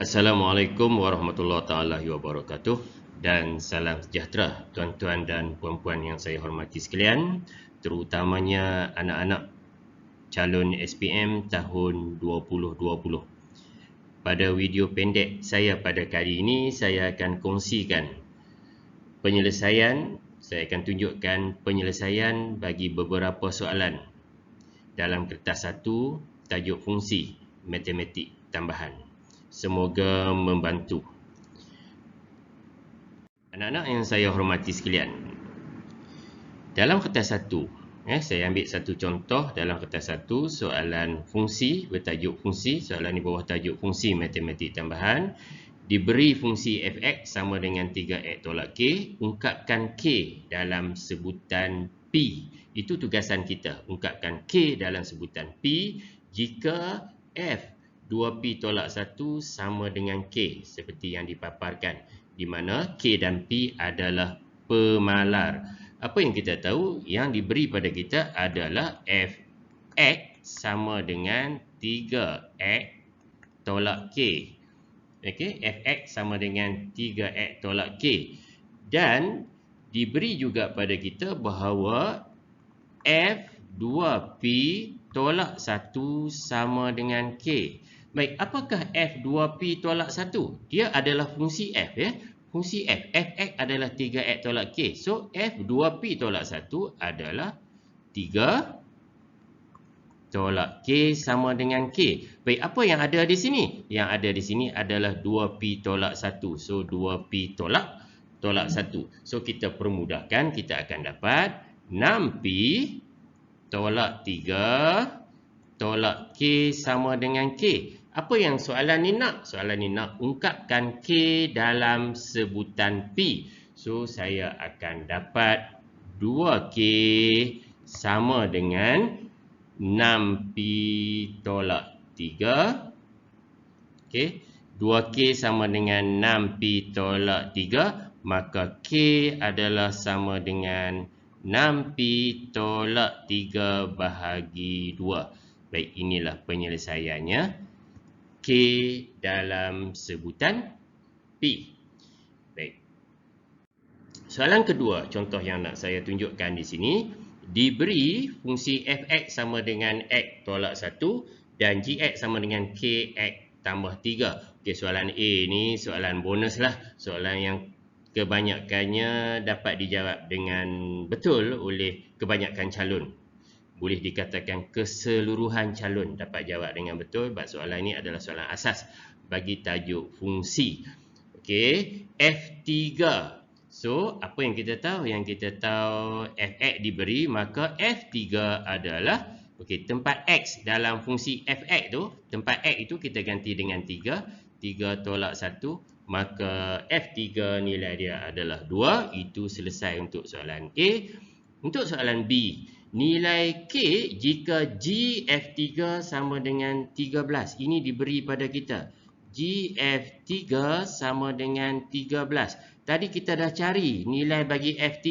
Assalamualaikum warahmatullahi wabarakatuh dan salam sejahtera tuan-tuan dan puan-puan yang saya hormati sekalian, terutamanya anak-anak calon SPM tahun 2020. Pada video pendek saya pada kali ini, saya akan kongsikan saya akan tunjukkan penyelesaian bagi beberapa soalan dalam kertas 1 tajuk fungsi matematik tambahan. Semoga membantu. Anak-anak yang saya hormati sekalian, dalam kertas 1, saya ambil satu contoh dalam kertas 1, soalan fungsi bertajuk fungsi, soalan di bawah tajuk fungsi matematik tambahan. Diberi fungsi fx sama dengan 3x tolak k, ungkapkan k dalam sebutan p. Itu tugasan kita, ungkapkan k dalam sebutan p jika f 2p tolak 1 sama dengan k seperti yang dipaparkan, di mana k dan p adalah pemalar. Apa yang kita tahu? Yang diberi pada kita adalah fx sama dengan 3x tolak k. Okey, fx sama dengan 3x tolak k. Dan diberi juga pada kita bahawa f2p tolak 1 sama dengan k. Baik, apakah f2p tolak 1? Dia adalah fungsi f, ya. Fungsi f, fx adalah 3x tolak k. So, f2p tolak 1 adalah 3 tolak k sama dengan k. Baik, apa yang ada di sini? Yang ada di sini adalah 2p tolak 1. So, 2p tolak 1. So, kita permudahkan, kita akan dapat 6p tolak 3 tolak k sama dengan k. Apa yang soalan ni nak? Soalan ni nak ungkapkan k dalam sebutan p. So, saya akan dapat 2k sama dengan 6p tolak 3. Okey, 2k sama dengan 6p tolak 3, maka k adalah sama dengan 6p tolak 3 bahagi 2. Baik, inilah penyelesaiannya. K dalam sebutan P. Baik. Soalan kedua, contoh yang nak saya tunjukkan di sini. Diberi fungsi fx sama dengan x tolak 1 dan gx sama dengan kx tambah 3. Okey, soalan A ni soalan bonus lah. Soalan yang kebanyakannya dapat dijawab dengan betul oleh kebanyakan calon. Boleh dikatakan keseluruhan calon dapat jawab dengan betul, sebab soalan ini adalah soalan asas bagi tajuk fungsi. Okey, f3. So, apa yang kita tahu? Yang kita tahu fx diberi, maka f3 adalah, okey, tempat x dalam fungsi fx tu, tempat x itu kita ganti dengan 3. 3 tolak 1, maka f3 nilai dia adalah 2. Itu selesai untuk soalan A. Untuk soalan B, nilai k jika g f3 sama dengan 13. Ini diberi pada kita. G f3 sama dengan 13. Tadi kita dah cari nilai bagi f3.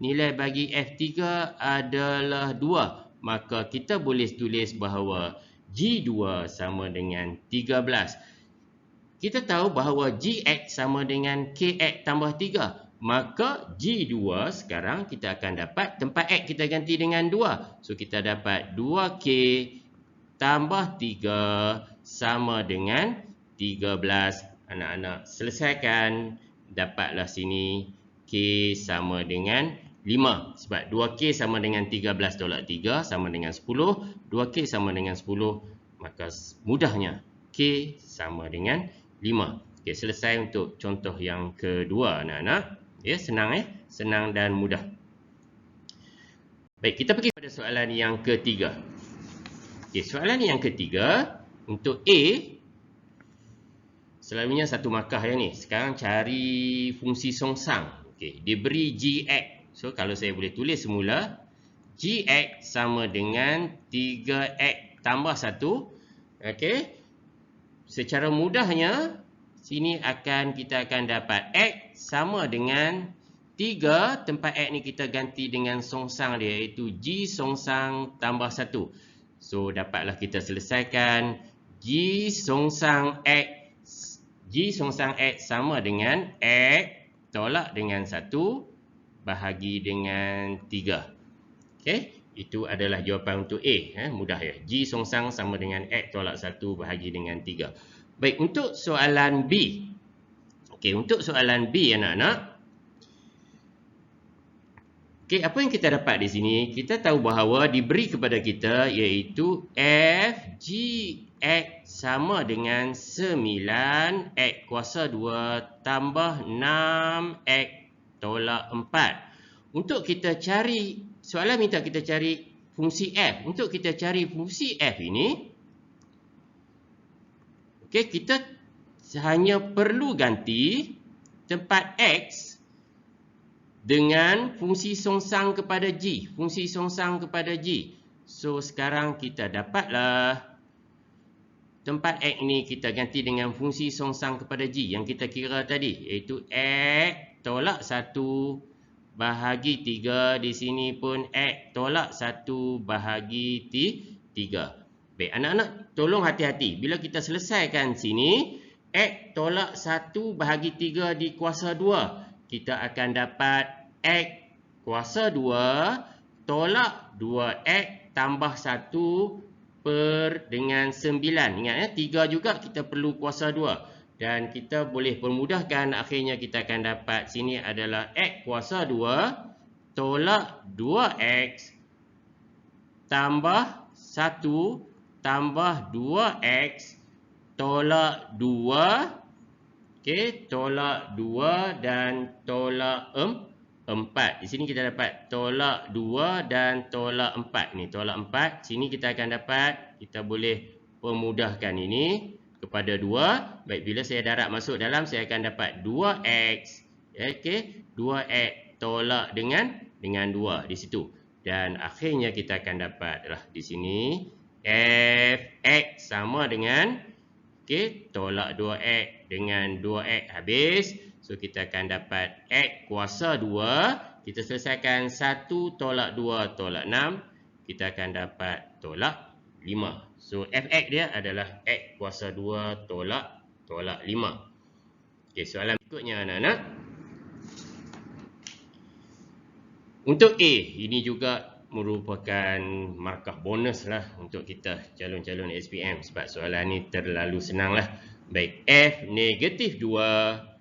Nilai bagi f3 adalah 2. Maka kita boleh tulis bahawa g2 sama dengan 13. Kita tahu bahawa gx sama dengan kx tambah 3. Maka G2 sekarang kita akan dapat, tempat X kita ganti dengan 2. So, kita dapat 2K tambah 3 sama dengan 13. Anak-anak selesaikan. Dapatlah sini K sama dengan 5. Sebab 2K sama dengan 13 tolak 3 sama dengan 10. 2K sama dengan 10. Maka mudahnya K sama dengan 5. Okey, selesai untuk contoh yang kedua, anak-anak. Ya, senang, senang dan mudah. Baik, kita pergi pada soalan yang ketiga. Okey, soalan yang ketiga untuk A, selalunya satu markah ya ni. Sekarang cari fungsi songsang. Okey, diberi gx. So, kalau saya boleh tulis semula, gx sama dengan 3x tambah 1. Okey, secara mudahnya sini kita akan dapat x sama dengan 3, tempat x ni kita ganti dengan songsang dia, iaitu g songsang tambah 1. So, dapatlah kita selesaikan g songsang x G songsang X sama dengan X tolak dengan 1 bahagi dengan 3. Okey, itu adalah jawapan untuk A. Mudah ya. G songsang sama dengan X tolak 1 bahagi dengan 3. Baik, untuk soalan B. Okey, untuk soalan B anak-anak. Okey, apa yang kita dapat di sini? Kita tahu bahawa diberi kepada kita iaitu F G X sama dengan 9 X kuasa 2 tambah 6 X tolak 4. Untuk kita cari, soalan minta kita cari fungsi F. Untuk kita cari fungsi F ini, okey, kita hanya perlu ganti tempat X dengan fungsi songsang kepada G. Fungsi songsang kepada G. So, sekarang kita dapatlah tempat X ni kita ganti dengan fungsi songsang kepada G yang kita kira tadi, iaitu X tolak 1 bahagi 3. Di sini pun X tolak 1 bahagi 3. Baik, anak-anak tolong hati-hati. Bila kita selesaikan sini, X tolak 1 bahagi 3 di kuasa 2. Kita akan dapat X kuasa 2 tolak 2X tambah 1 per dengan 9. Ingat ya, 3 juga kita perlu kuasa 2. Dan kita boleh permudahkan, akhirnya kita akan dapat sini adalah X kuasa 2 tolak 2X tambah 1 tambah 2X tolak 2. Okey, tolak 2 dan tolak 4. Di sini kita dapat tolak 2 dan tolak 4. Ni tolak 4. Sini kita akan dapat, kita boleh permudahkan ini kepada 2. Baik, bila saya darab masuk dalam, saya akan dapat 2X. Okey, 2X tolak dengan 2 di situ. Dan akhirnya kita akan dapatlah di sini Fx sama dengan, okey, tolak 2X dengan 2X habis. So, kita akan dapat X kuasa 2. Kita selesaikan 1 tolak 2 tolak 6. Kita akan dapat tolak 5. So, Fx dia adalah X kuasa 2 tolak 5. Okey, soalan berikutnya anak-anak. Untuk A, ini juga merupakan markah bonus lah untuk kita calon-calon SPM. Sebab soalan ni terlalu senang lah. Baik, F negatif 2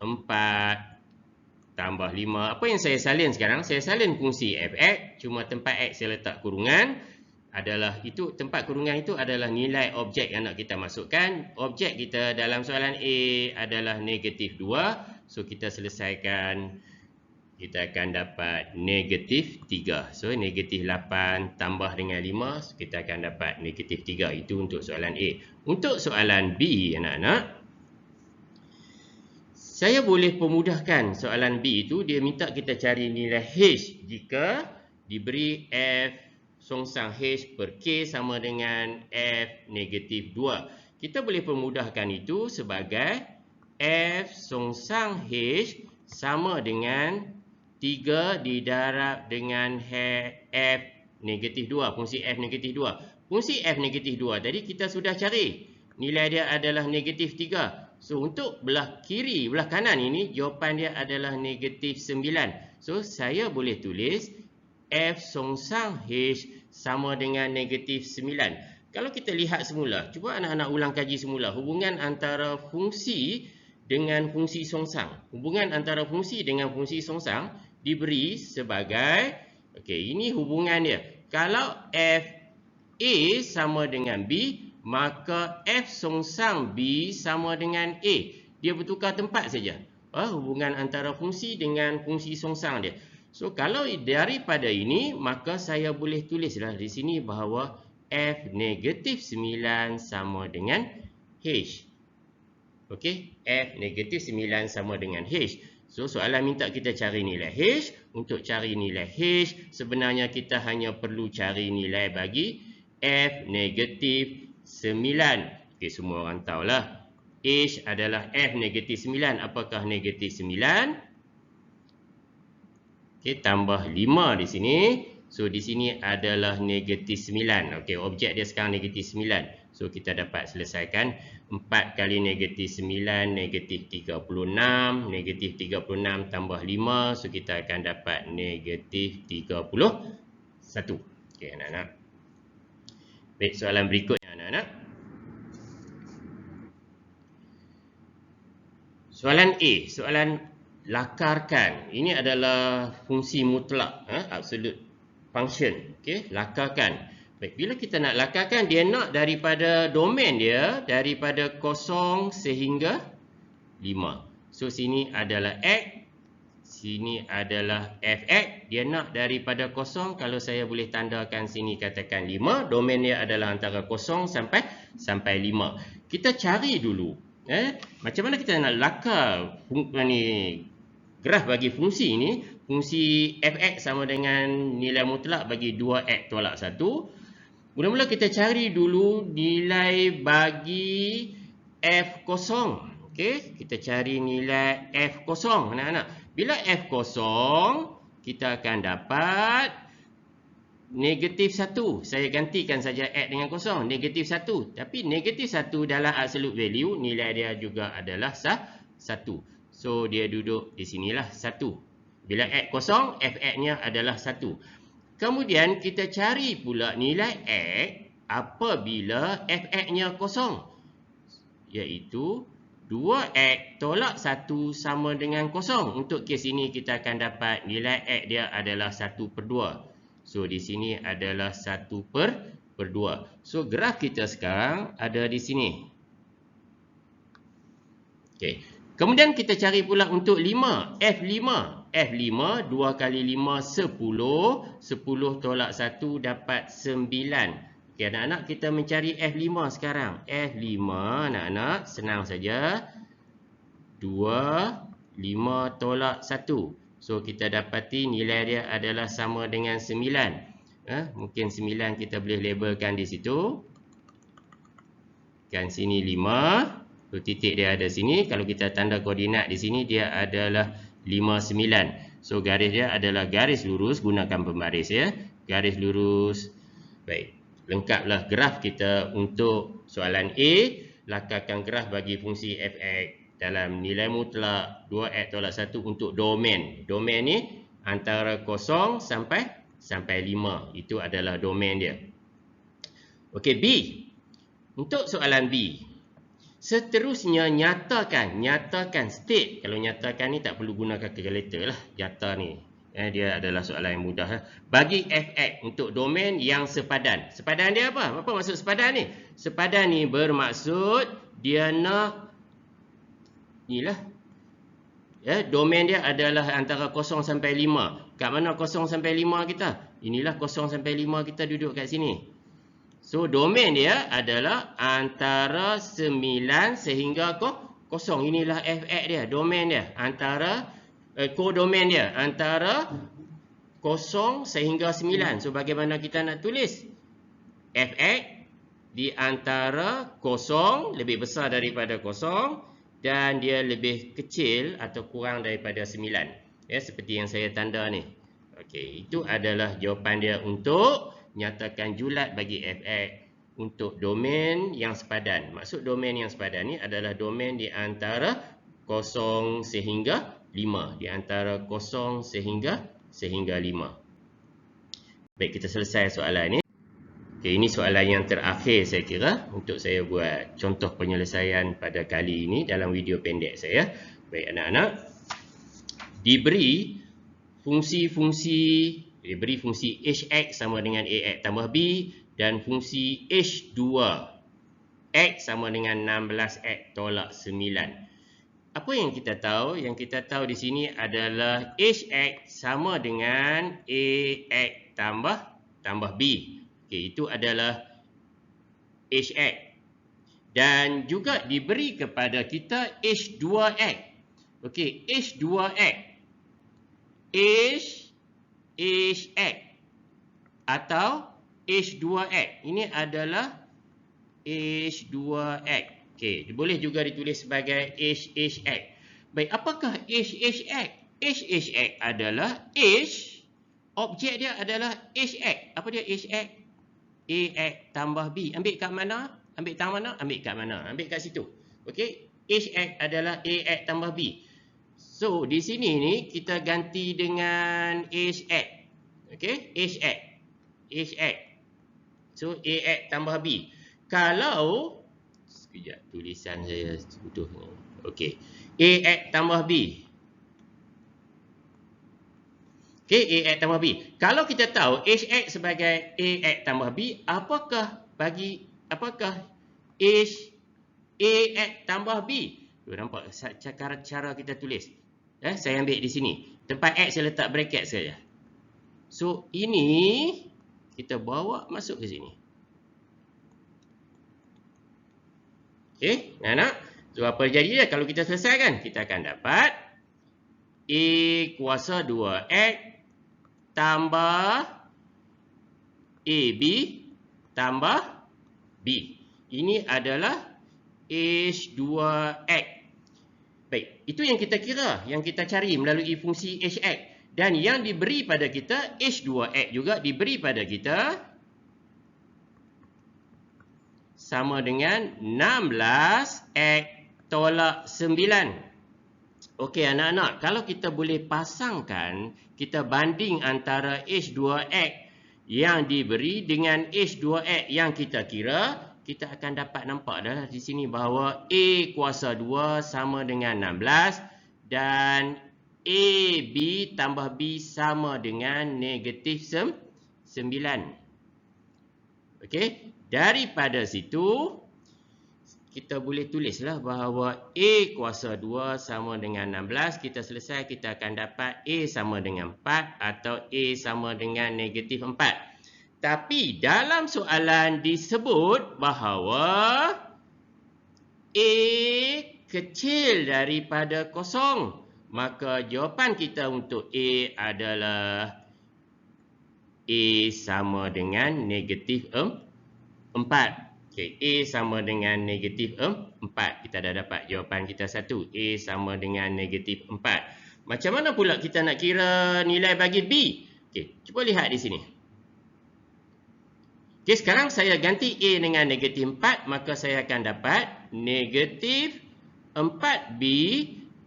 4 tambah 5. Apa yang saya salin sekarang? Saya salin fungsi Fx. Cuma tempat X saya letak kurungan. Tempat kurungan itu adalah nilai objek yang nak kita masukkan. Objek kita dalam soalan A adalah negatif 2. So, kita selesaikan. Kita akan dapat negatif 3. So, negatif 8 tambah dengan 5. So, kita akan dapat negatif 3. Itu untuk soalan A. Untuk soalan B, anak-anak, saya boleh pemudahkan soalan B itu. Dia minta kita cari nilai H jika diberi F songsang H per K sama dengan F negatif 2. Kita boleh pemudahkan itu sebagai F songsang H sama dengan 3 didarab dengan F negatif 2. Fungsi F negatif 2. Fungsi F negatif 2 tadi kita sudah cari. Nilai dia adalah negatif 3. So, untuk belah kiri, belah kanan ini, jawapan dia adalah negatif 9. So, saya boleh tulis F songsang H sama dengan negatif 9. Kalau kita lihat semula, cuba anak-anak ulang kaji semula. Hubungan antara fungsi dengan fungsi songsang. Hubungan antara fungsi dengan fungsi songsang diberi sebagai, okey, ini hubungan dia. Kalau F A sama dengan B, maka F songsang B sama dengan A. Dia bertukar tempat saja. Hubungan antara fungsi dengan fungsi songsang dia. So, kalau daripada ini, maka saya boleh tulislah di sini bahawa F negatif 9 sama dengan H. Okey, F negatif 9 sama dengan H. So, soalan minta kita cari nilai H. Untuk cari nilai H, sebenarnya kita hanya perlu cari nilai bagi F negatif 9. Okey, semua orang tahulah. H adalah F negatif 9. Apakah negatif 9? Okey, tambah 5 di sini. So, di sini adalah negatif 9. Okey, objek dia sekarang negatif 9. So, kita dapat selesaikan. 4 kali negatif 9, negatif 36. Negatif 36 tambah 5. So, kita akan dapat negatif 31. Okey, anak-anak. Baik, soalan berikutnya, anak-anak. Soalan A, soalan lakarkan. Ini adalah fungsi mutlak, absolute function. Okey, lakarkan. Baik, bila kita nak lakarkan, dia nak daripada domain dia daripada 0 sehingga 5. So, sini adalah X, sini adalah Fx. Dia nak daripada 0, kalau saya boleh tandakan sini katakan 5. Domain dia adalah antara 0 sampai 5. Kita cari dulu. Macam mana kita nak lakar graf bagi fungsi ini? Fungsi fx sama dengan nilai mutlak bagi 2x tolak 1. Mula-mula kita cari dulu nilai bagi f0. Okey, kita cari nilai f0, anak-anak. Bila f0, kita akan dapat negatif 1. Saya gantikan saja X dengan 0. Negatif 1. Tapi negatif 1 dalam absolute value, nilai dia juga adalah 1. So, dia duduk di sinilah 1. Bila X 0, Fx-nya adalah 1. Kemudian, kita cari pula nilai X apabila Fx-nya 0. Iaitu 2X tolak 1 sama dengan 0. Untuk kes ini, kita akan dapat nilai X dia adalah 1/2. So, di sini adalah 1/2. So, graf kita sekarang ada di sini. Okey. Kemudian kita cari pula untuk 5. F5. F5, 2 kali 5, 10. 10 tolak 1 dapat 9. Okey, anak-anak, kita mencari F5 sekarang. F5, anak-anak, senang saja. 2, 5 tolak 1. So, kita dapati nilai dia adalah sama dengan 9. Mungkin 9 kita boleh labelkan di situ. Kan sini 5. So, titik dia ada sini. Kalau kita tanda koordinat di sini, dia adalah 5, 9. So, garis dia adalah garis lurus. Gunakan pembaris ya. Garis lurus. Baik. Lengkaplah graf kita untuk soalan A. Lakarkan graf bagi fungsi fx dalam nilai mutlak 2x tolak 1 untuk domain. Domain ni antara 0 sampai 5. Itu adalah domain dia. Okey, B. Untuk soalan B. Seterusnya nyatakan state. Kalau nyatakan ni tak perlu guna calculator lah. Nyata ni. Dia adalah soalan yang mudah. Bagi fx untuk domain yang sepadan. Sepadan dia apa? Apa maksud sepadan ni? Sepadan ni bermaksud dia nak inilah. Domain dia adalah antara 0 sampai 5. Kat mana 0 sampai 5 kita? Inilah 0 sampai 5 kita duduk kat sini. So, domain dia adalah antara 9 sehingga 0. Inilah fx dia, domain dia. Antara kodomain dia antara 0 sehingga 9. So, bagaimana kita nak tulis? Fx di antara 0 lebih besar daripada 0 dan dia lebih kecil atau kurang daripada 9. Seperti yang saya tanda ni. Okey, itu adalah jawapan dia untuk nyatakan julat bagi fx untuk domain yang sepadan. Maksud domain yang sepadan ni adalah domain di antara 0 sehingga 5. Di antara 0 sehingga 5. Baik, kita selesai soalan ni. Okay, ini soalan yang terakhir saya kira untuk saya buat contoh penyelesaian pada kali ini dalam video pendek saya. Baik, anak-anak. Diberi fungsi hx sama dengan ax tambah b dan fungsi h2 x sama dengan 16x tolak 9. Apa yang kita tahu? Yang kita tahu di sini adalah hx sama dengan ax tambah b. Okey, itu adalah hx. Dan juga diberi kepada kita h2x. Okey, h2x. hx atau h2x. Ini adalah h2x. Okey, boleh juga ditulis sebagai hx. Baik, apakah hx? Hx adalah h. Objek dia adalah hx. Apa dia hx? Ax tambah b. Ambil kat mana? Ambil tang mana? Ambil kat mana? Ambil kat situ. Okey, HX adalah AX tambah B. So, di sini ni kita ganti dengan HX. Okey, HX. HX. So, AX tambah B. Kalau, sekejap, tulisan saya utuh ni. Okey, AX tambah B. Okey, AX tambah B. Kalau kita tahu HX sebagai AX tambah B, apakah AX tambah B? Tu nampak cara kita tulis. Saya ambil di sini. Tempat X saya letak bracket saja. So, ini kita bawa masuk ke sini. Okey, anak-anak. So, apa jadi dia? Kalau kita selesaikan, kita akan dapat A kuasa 2X tambah AB tambah B. Ini adalah H2X. Baik, itu yang kita kira, yang kita cari melalui fungsi HX. Dan yang diberi pada kita, H2X juga diberi pada kita sama dengan 16X tolak 9. Okey anak-anak, kalau kita boleh pasangkan, kita banding antara H2X yang diberi dengan H2X yang kita kira, kita akan dapat nampak dah di sini bahawa A kuasa 2 sama dengan 16 dan AB tambah B sama dengan negatif 9. Okey, daripada situ kita boleh tulislah bahawa A kuasa 2 sama dengan 16. Kita selesai, kita akan dapat A sama dengan 4 atau A sama dengan negatif 4. Tapi dalam soalan disebut bahawa A kecil daripada kosong. Maka jawapan kita untuk A adalah A sama dengan negatif 4. Okay, A sama dengan negatif 4. Kita dah dapat jawapan kita satu. A sama dengan negatif 4. Macam mana pula kita nak kira nilai bagi B? Okay, cuba lihat di sini. Okay, sekarang saya ganti A dengan negatif 4. Maka saya akan dapat negatif 4B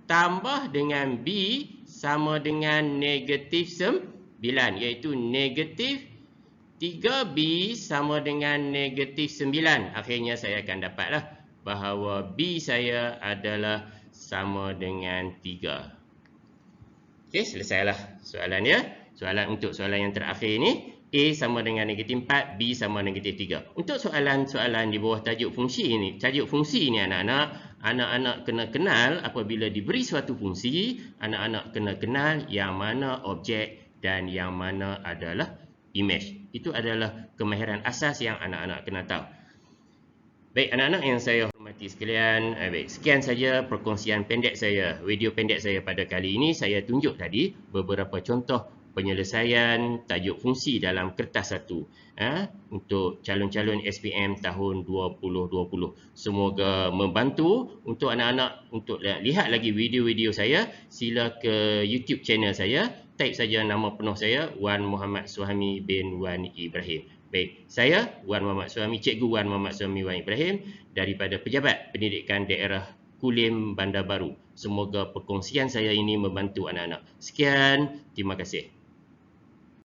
tambah dengan B sama dengan negatif 9. Iaitu negatif 3B sama dengan negatif 9. Akhirnya saya akan dapatlah bahawa B saya adalah sama dengan 3. Okey, selesailah soalannya. Untuk soalan yang terakhir ni, A sama dengan negatif 4, B sama negatif 3. Untuk soalan-soalan di bawah tajuk fungsi ni anak-anak kena kenal apabila diberi suatu fungsi, anak-anak kena kenal yang mana objek dan yang mana adalah image. Itu adalah kemahiran asas yang anak-anak kena tahu. Baik anak-anak yang saya hormati sekalian, sekian saja perkongsian pendek saya, video pendek saya pada kali ini. Saya tunjuk tadi beberapa contoh penyelesaian tajuk fungsi dalam kertas 1 untuk calon-calon SPM tahun 2020. Semoga membantu untuk anak-anak untuk lihat lagi video-video saya. Sila ke YouTube channel saya, type saja nama penuh saya, Wan Muhammad Suhami bin Wan Ibrahim. Baik, saya Wan Muhammad Suhami, Cikgu Wan Muhammad Suhami Wan Ibrahim daripada Pejabat Pendidikan Daerah Kulim Bandar Baru. Semoga perkongsian saya ini membantu anak-anak. Sekian, terima kasih.